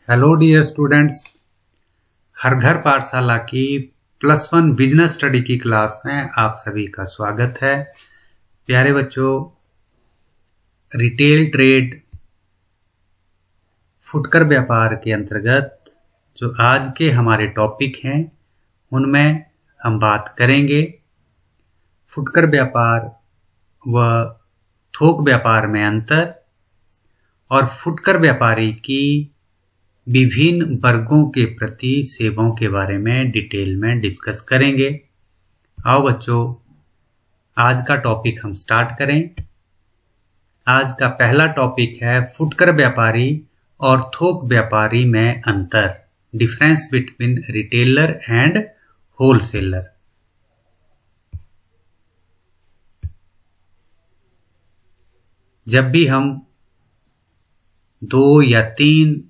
Hello dear students, हर घर पाठशाला की +1 बिजनेस स्टडी की क्लास में आप सभी का स्वागत है। प्यारे बच्चों, रिटेल ट्रेड फुटकर व्यापार के अंतर्गत जो आज के हमारे टॉपिक हैं उनमें हम बात करेंगे फुटकर व्यापार व थोक व्यापार में अंतर और फुटकर व्यापारी की विभिन्न वर्गों के प्रति सेवाओं के बारे में डिटेल में डिस्कस करेंगे। आओ बच्चों, आज का टॉपिक हम स्टार्ट करें। आज का पहला टॉपिक है फुटकर व्यापारी और थोक व्यापारी में अंतर, difference between retailer and wholesaler. जब भी हम 2 या 3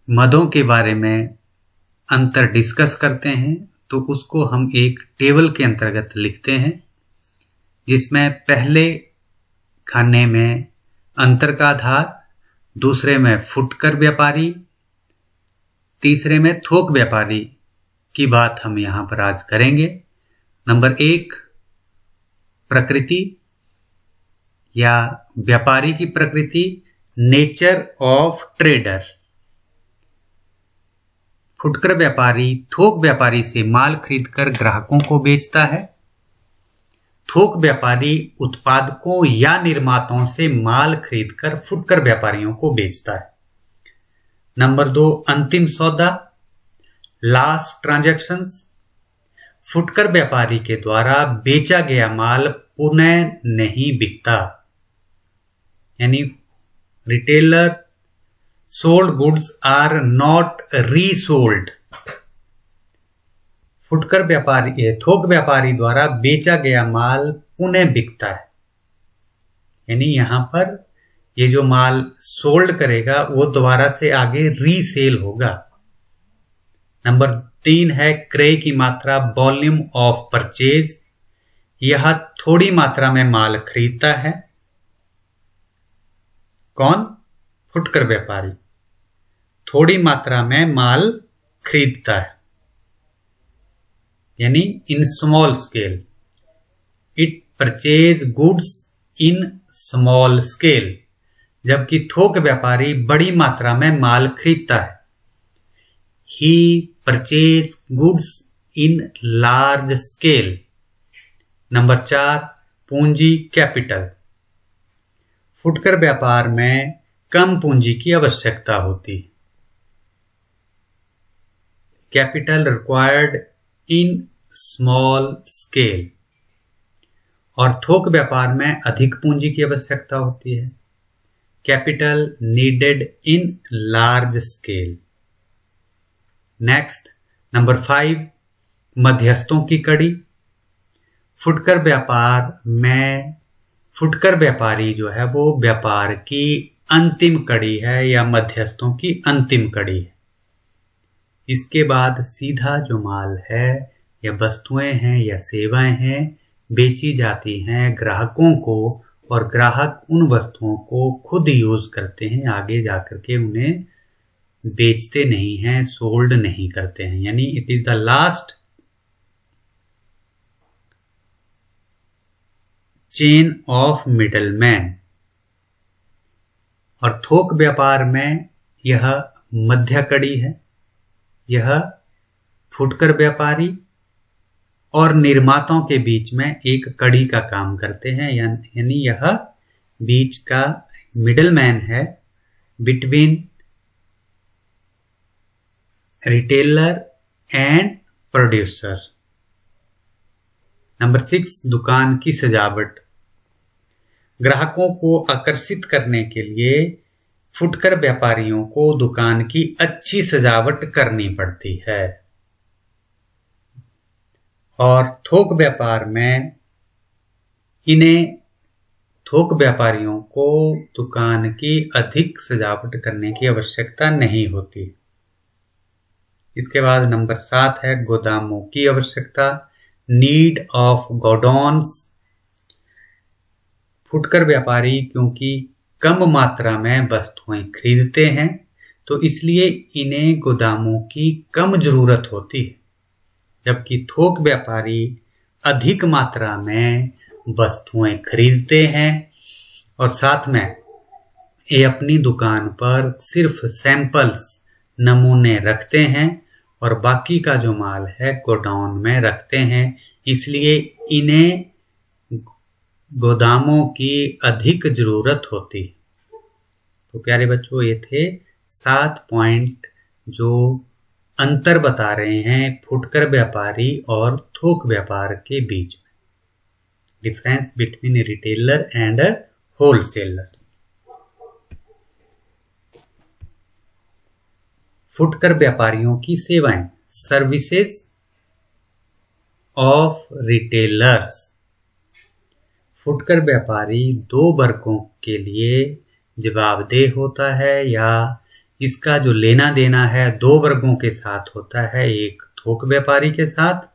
मदों के बारे में अंतर डिस्कस करते हैं तो उसको हम एक टेबल के अंतर्गत लिखते हैं, जिसमें पहले खाने में अंतर का आधार, दूसरे में फुटकर व्यापारी, तीसरे में थोक व्यापारी की बात हम यहाँ पर आज करेंगे। नंबर 1, प्रकृति या व्यापारी की प्रकृति, नेचर ऑफ ट्रेडर। फुटकर व्यापारी थोक व्यापारी से माल खरीदकर ग्राहकों को बेचता है। थोक व्यापारी उत्पादकों या निर्माताओं से माल खरीदकर फुटकर व्यापारियों को बेचता है। नंबर 2, अंतिम सौदा, लास्ट ट्रांजैक्शंस। फुटकर व्यापारी के द्वारा बेचा गया माल पुनः नहीं बिकता, यानी retailer sold goods are not resold। फुटकर व्यापारी थोक व्यापारी द्वारा बेचा गया माल पुनः बिकता है, यानी यहां पर ये जो माल सोल्ड करेगा वो दोबारा से आगे रीसेल होगा। नंबर 3 है क्रय की मात्रा, वॉल्यूम ऑफ परचेज। यह थोड़ी मात्रा में माल खरीदता है। कौन? फुटकर व्यापारी थोड़ी मात्रा में माल खरीदता है, यानी in small scale. It purchase goods in small scale. जबकि थोक व्यापारी बड़ी मात्रा में माल खरीदता है। He purchase goods in large scale. Number 4, पूंजी, कैपिटल। फुटकर व्यापार में कम पूंजी की आवश्यकता होती है, capital required in small scale. और थोक व्यापार में अधिक पूंजी की आवश्यकता होती है, capital needed in large scale. Next, number 5, मध्यस्थों की कड़ी। फुटकर व्यापार में फुटकर व्यापारी जो है वो व्यापार की अंतिम कड़ी है या मध्यस्थों की अंतिम कड़ी है। इसके बाद सीधा जो माल है या वस्तुएं हैं या सेवाएं हैं बेची जाती हैं ग्राहकों को, और ग्राहक उन वस्तुओं को खुद यूज करते हैं, आगे जाकर के उन्हें बेचते नहीं हैं, सोल्ड नहीं करते हैं। यानी it is the last chain of middleman. और थोक व्यापार में यह मध्य कड़ी है। यह फुटकर व्यापारी और निर्माताओं के बीच में एक कड़ी का काम करते हैं, यानी यह बीच का मिडलमैन है between retailer and producer. Number 6, दुकान की सजावट। ग्राहकों को आकर्षित करने के लिए फुटकर व्यापारियों को दुकान की अच्छी सजावट करनी पड़ती है, और थोक व्यापार में थोक व्यापारियों को दुकान की अधिक सजावट करने की आवश्यकता नहीं होती। इसके बाद नंबर 7 है गोदामों की आवश्यकता, नीड ऑफ गोडाउन्स। फुटकर व्यापारी क्योंकि कम मात्रा में वस्तुएं खरीदते हैं, तो इसलिए इन्हें गोदामों की कम जरूरत होती है, जबकि थोक व्यापारी अधिक मात्रा में वस्तुएं खरीदते हैं और साथ में ये अपनी दुकान पर सिर्फ सैंपल्स, नमूने रखते हैं और बाकी का जो माल है गोडाउन में रखते हैं, इसलिए इन्हें गोदामों की अधिक जरूरत होती है। तो प्यारे बच्चों, ये थे 7 पॉइंट जो अंतर बता रहे हैं फुटकर व्यापारी और थोक व्यापार के बीच में, difference between retailer and wholesaler. फुटकर व्यापारियों की सेवाएं, सर्विसेज ऑफ रिटेलर्स। फुटकर व्यापारी 2 वर्गों के लिए जवाबदेह होता है, या इसका जो लेना देना है 2 वर्गों के साथ होता है, एक थोक व्यापारी के साथ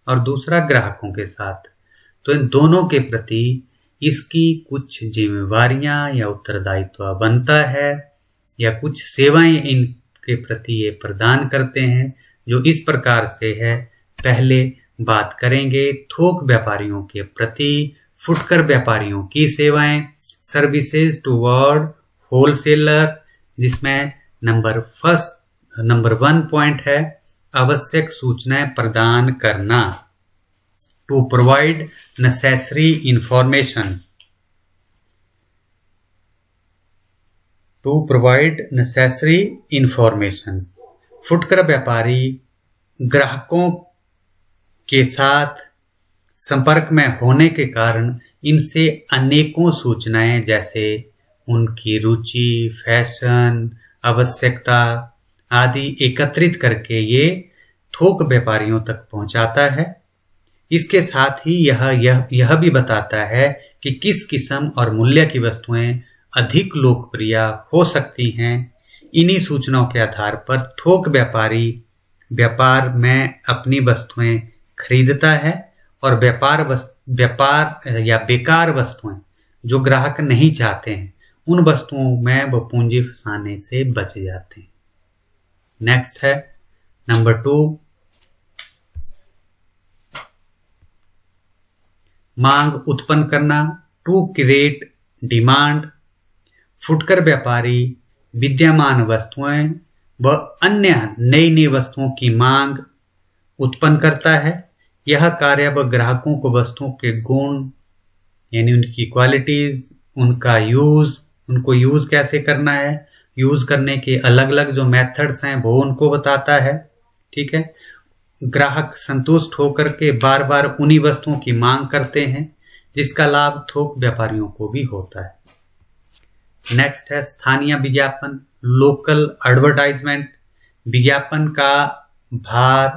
और दूसरा ग्राहकों के साथ। तो इन दोनों के प्रति इसकी कुछ जिम्मेवारियां या उत्तरदायित्व बनता है, या कुछ सेवाएं इनके प्रति ये प्रदान करते हैं, जो इस प्रकार से है। पहले बात करेंगे थोक व्यापारियों के प्रति फुटकर व्यापारियों की सेवाएं, सर्विसेज टुवर्ड होलसेलर, जिसमें नंबर 1 पॉइंट है आवश्यक सूचनाएं प्रदान करना, टू प्रोवाइड नेसेसरी इंफॉर्मेशन, फुटकर व्यापारी ग्राहकों के साथ संपर्क में होने के कारण इनसे अनेकों सूचनाएं, जैसे उनकी रुचि, फैशन, आवश्यकता आदि एकत्रित करके ये थोक व्यापारियों तक पहुंचाता है। इसके साथ ही यह भी बताता है कि किस किस्म और मूल्य की वस्तुएं अधिक लोकप्रिय हो सकती हैं। इन्हीं सूचनाओं के आधार पर थोक व्यापारी व्यापार में अपनी वस्तुएं खरीदता है और व्यापार या बेकार वस्तुएं जो ग्राहक नहीं चाहते हैं, उन वस्तुओं में वो पूंजी फंसाने से बच जाते हैं। नेक्स्ट है नंबर 2, मांग उत्पन्न करना, टू क्रिएट डिमांड। फुटकर व्यापारी विद्यमान वस्तुएं व अन्य नई वस्तुओं की मांग उत्पन्न करता है। यह कार्य वह ग्राहकों को वस्तुओं के गुण, यानी उनकी क्वालिटीज, उनको यूज कैसे करना है, यूज करने के अलग अलग जो मेथड्स हैं वो उनको बताता है। ठीक है, ग्राहक संतुष्ट होकर के बार बार उन्हीं वस्तुओं की मांग करते हैं, जिसका लाभ थोक व्यापारियों को भी होता है। नेक्स्ट है स्थानीय विज्ञापन, लोकल एडवर्टाइजमेंट। विज्ञापन का भार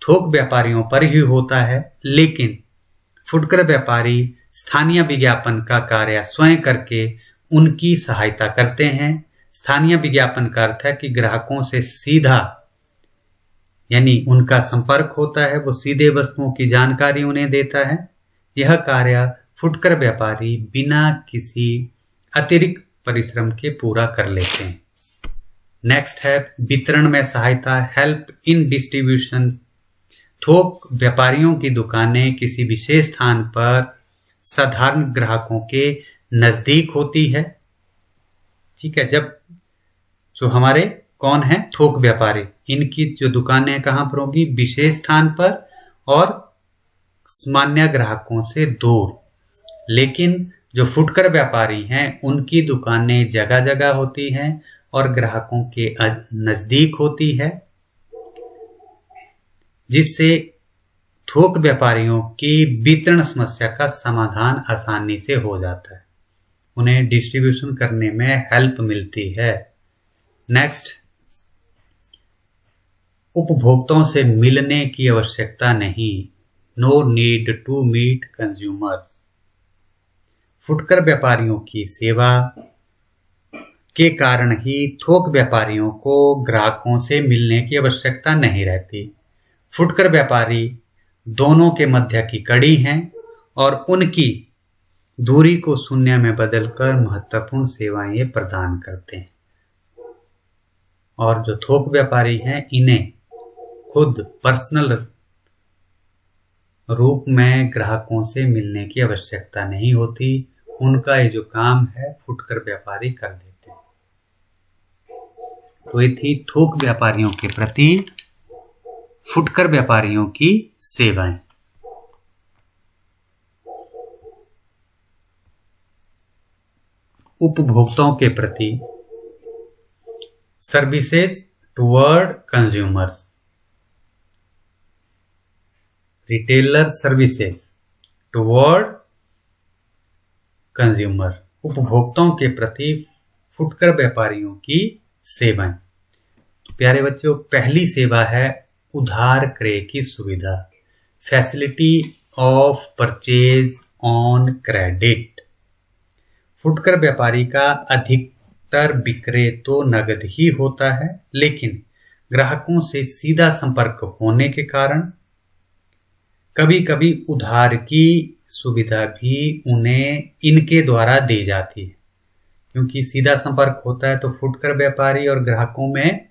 थोक व्यापारियों पर ही होता है, लेकिन फुटकर व्यापारी स्थानीय विज्ञापन का कार्य स्वयं करके उनकी सहायता करते हैं। स्थानीय विज्ञापन का अर्थ है कि ग्राहकों से सीधा, यानी उनका संपर्क होता है, वो सीधे वस्तुओं की जानकारी उन्हें देता है। यह कार्य फुटकर व्यापारी बिना किसी अतिरिक्त परिश्रम के पूरा कर लेते हैं। नेक्स्ट है वितरण में सहायता, हेल्प इन डिस्ट्रीब्यूशन। थोक व्यापारियों की दुकानें किसी विशेष स्थान पर साधारण ग्राहकों के नजदीक होती है। ठीक है, जब जो हमारे कौन है थोक व्यापारी, इनकी जो दुकानें कहां पर होगी, विशेष स्थान पर और सामान्य ग्राहकों से दूर। लेकिन जो फुटकर व्यापारी हैं उनकी दुकानें जगह जगह होती हैं और ग्राहकों के नजदीक होती है, जिससे थोक व्यापारियों की वितरण समस्या का समाधान आसानी से हो जाता है, उन्हें डिस्ट्रीब्यूशन करने में हेल्प मिलती है। नेक्स्ट, उपभोक्ताओं से मिलने की आवश्यकता नहीं, no need to meet consumers. फुटकर व्यापारियों की सेवा के कारण ही थोक व्यापारियों को ग्राहकों से मिलने की आवश्यकता नहीं रहती। फुटकर व्यापारी दोनों के मध्य की कड़ी हैं और उनकी दूरी को शून्य में बदलकर महत्वपूर्ण सेवाएं ये प्रदान करते हैं। और जो थोक व्यापारी हैं, इन्हें खुद पर्सनल रूप में ग्राहकों से मिलने की आवश्यकता नहीं होती। उनका ये जो काम है फुटकर व्यापारी कर देते हैं। तो ये थी थोक व्यापारियों के प्रति फुटकर व्यापारियों की सेवाएं। उपभोक्ताओं के प्रति services toward consumers. Retailer services toward consumer, उपभोक्ताओं के प्रति फुटकर व्यापारियों की सेवाएं। तो प्यारे बच्चों, पहली सेवा है उधार क्रय की सुविधा, facility of purchase on credit. फुटकर व्यापारी का अधिकतर विक्रय तो नगद ही होता है, लेकिन ग्राहकों से सीधा संपर्क होने के कारण कभी कभी उधार की सुविधा भी उन्हें इनके द्वारा दी जाती है। क्योंकि सीधा संपर्क होता है तो फुटकर व्यापारी और ग्राहकों में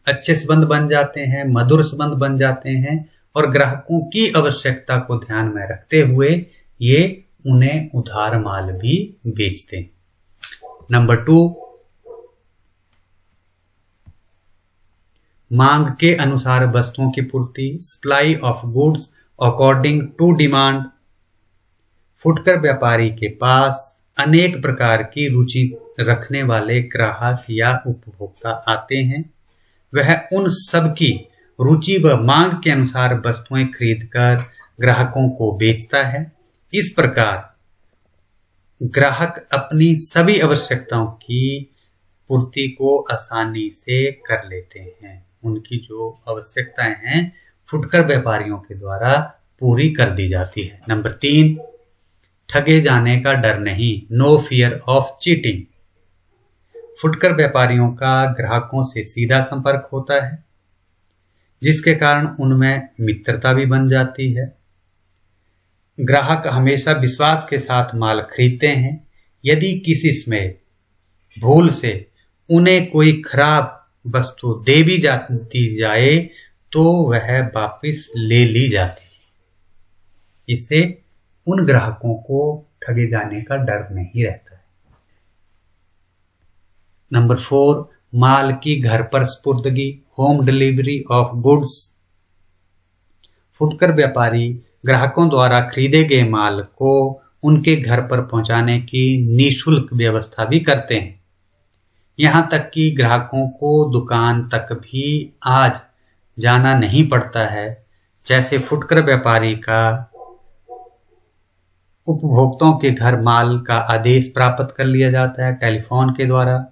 अच्छे संबंध बन जाते हैं, मधुर संबंध बन जाते हैं, और ग्राहकों की आवश्यकता को ध्यान में रखते हुए ये उन्हें उधार माल भी बेचते हैं। नंबर 2, मांग के अनुसार वस्तुओं की पूर्ति, supply of goods according to demand. फुटकर व्यापारी के पास अनेक प्रकार की रुचि रखने वाले ग्राहक या उपभोक्ता आते हैं। वह उन सब की रुचि व मांग के अनुसार वस्तुएं खरीदकर ग्राहकों को बेचता है। इस प्रकार ग्राहक अपनी सभी आवश्यकताओं की पूर्ति को आसानी से कर लेते हैं। उनकी जो आवश्यकताएं हैं फुटकर व्यापारियों के द्वारा पूरी कर दी जाती है। नंबर 3, ठगे जाने का डर नहीं, नो फियर ऑफ चीटिंग। फुटकर व्यापारियों का ग्राहकों से सीधा संपर्क होता है, जिसके कारण उनमें मित्रता भी बन जाती है। ग्राहक हमेशा विश्वास के साथ माल खरीदते हैं। यदि किसी समय भूल से उन्हें कोई खराब वस्तु दे भी जाती जाए तो वह वापस ले ली जाती है। इससे उन ग्राहकों को ठगे जाने का डर नहीं रहता है। नंबर 4, माल की घर पर स्पुर्दगी, होम डिलीवरी ऑफ गुड्स। फुटकर व्यापारी ग्राहकों द्वारा खरीदे गए माल को उनके घर पर पहुंचाने की निःशुल्क व्यवस्था भी करते हैं। यहां तक कि ग्राहकों को दुकान तक भी आज जाना नहीं पड़ता है। जैसे फुटकर व्यापारी का उपभोक्ताओं के घर माल का आदेश प्राप्त कर लिया जाता है टेलीफोन के द्वारा,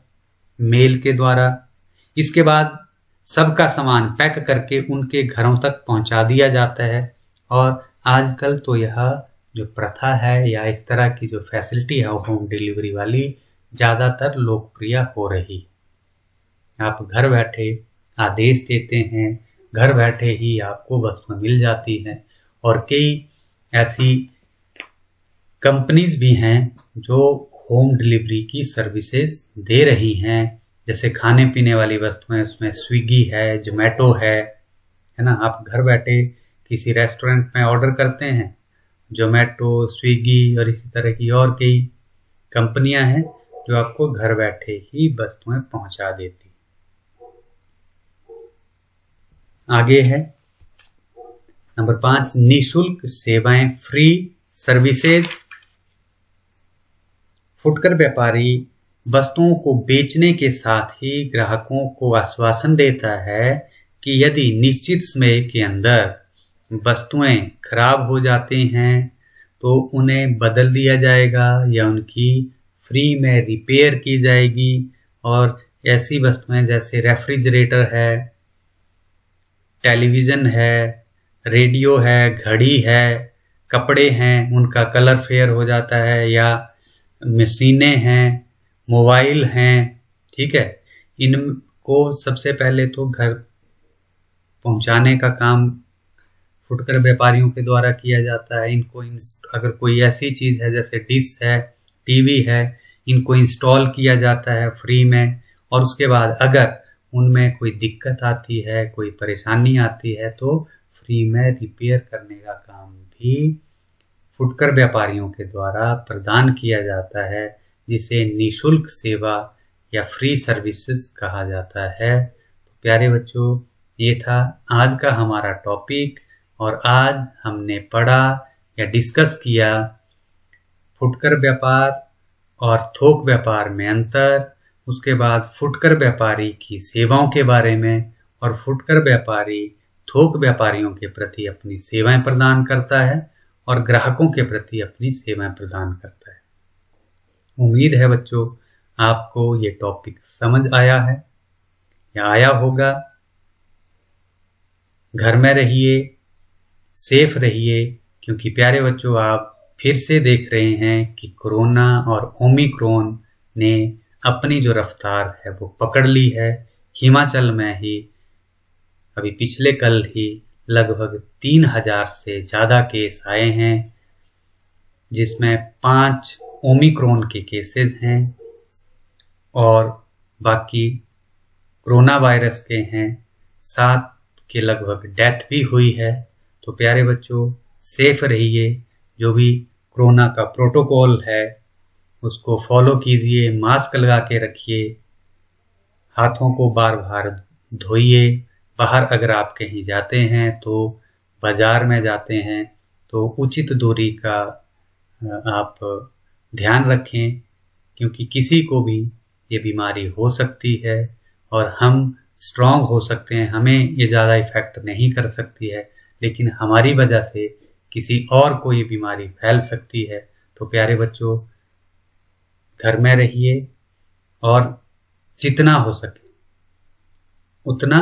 मेल के द्वारा। इसके बाद सबका सामान पैक करके उनके घरों तक पहुंचा दिया जाता है। और आजकल तो यह जो प्रथा है या इस तरह की जो फैसिलिटी है होम डिलीवरी वाली ज़्यादातर लोकप्रिय हो रही। आप घर बैठे आदेश देते हैं, घर बैठे ही आपको वस्तुएं मिल जाती हैं। और कई ऐसी कंपनीज भी हैं जो होम डिलीवरी की सर्विसेज दे रही हैं। जैसे खाने पीने वाली वस्तुएं, उसमें स्विगी है, जोमेटो है ना। आप घर बैठे किसी रेस्टोरेंट में ऑर्डर करते हैं, जोमेटो, स्विगी और इसी तरह की और कई कंपनियां हैं जो आपको घर बैठे ही वस्तुएं पहुंचा देती। आगे है नंबर 5, निःशुल्क सेवाएं, फ्री सर्विसेज। फुटकर व्यापारी वस्तुओं को बेचने के साथ ही ग्राहकों को आश्वासन देता है कि यदि निश्चित समय के अंदर वस्तुएं खराब हो जाती हैं तो उन्हें बदल दिया जाएगा या उनकी फ्री में रिपेयर की जाएगी। और ऐसी वस्तुएं जैसे रेफ्रिजरेटर है, टेलीविज़न है, रेडियो है, घड़ी है, कपड़े हैं, उनका कलर फेयर हो जाता है, या मशीनें हैं, मोबाइल हैं, ठीक है। इनको सबसे पहले तो घर पहुंचाने का काम फुटकर व्यापारियों के द्वारा किया जाता है। इनको अगर कोई ऐसी चीज़ है जैसे डिश है, टीवी है, इनको इंस्टॉल किया जाता है फ्री में, और उसके बाद अगर उनमें कोई दिक्कत आती है, कोई परेशानी आती है, तो फ्री में रिपेयर करने का काम भी फुटकर व्यापारियों के द्वारा प्रदान किया जाता है, जिसे निःशुल्क सेवा या फ्री सर्विसेज कहा जाता है। तो प्यारे बच्चों, ये था आज का हमारा टॉपिक, और आज हमने पढ़ा या डिस्कस किया फुटकर व्यापार और थोक व्यापार में अंतर, उसके बाद फुटकर व्यापारी की सेवाओं के बारे में, और फुटकर व्यापारी थोक व्यापारियों के प्रति अपनी सेवाएं प्रदान करता है और ग्राहकों के प्रति अपनी सेवाएं प्रदान करता है। उम्मीद है बच्चों आपको ये टॉपिक समझ आया है या आया होगा। घर में रहिए, सेफ रहिए, क्योंकि प्यारे बच्चों आप फिर से देख रहे हैं कि कोरोना और ओमिक्रॉन ने अपनी जो रफ्तार है वो पकड़ ली है। हिमाचल में ही अभी पिछले कल ही लगभग 3000 से ज़्यादा केस आए हैं, जिसमें 5 ओमिक्रॉन के केसेस हैं और बाकी कोरोना वायरस के हैं। 7 के लगभग डेथ भी हुई है। तो प्यारे बच्चों सेफ रहिए, जो भी कोरोना का प्रोटोकॉल है उसको फॉलो कीजिए, मास्क लगा के रखिए, हाथों को बार बार धोइए। बाहर अगर आप कहीं जाते हैं, तो बाजार में जाते हैं, तो उचित दूरी का आप ध्यान रखें, क्योंकि किसी को भी ये बीमारी हो सकती है और हम स्ट्रांग हो सकते हैं, हमें ये ज़्यादा इफेक्ट नहीं कर सकती है, लेकिन हमारी वजह से किसी और को ये बीमारी फैल सकती है। तो प्यारे बच्चों घर में रहिए और जितना हो सके उतना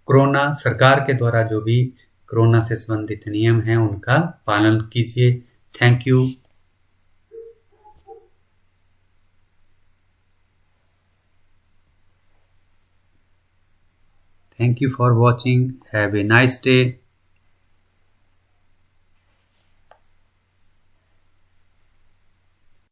कोरोना सरकार के द्वारा जो भी कोरोना से संबंधित नियम हैं उनका पालन कीजिए। Thank you. Thank you for watching. Have a nice day.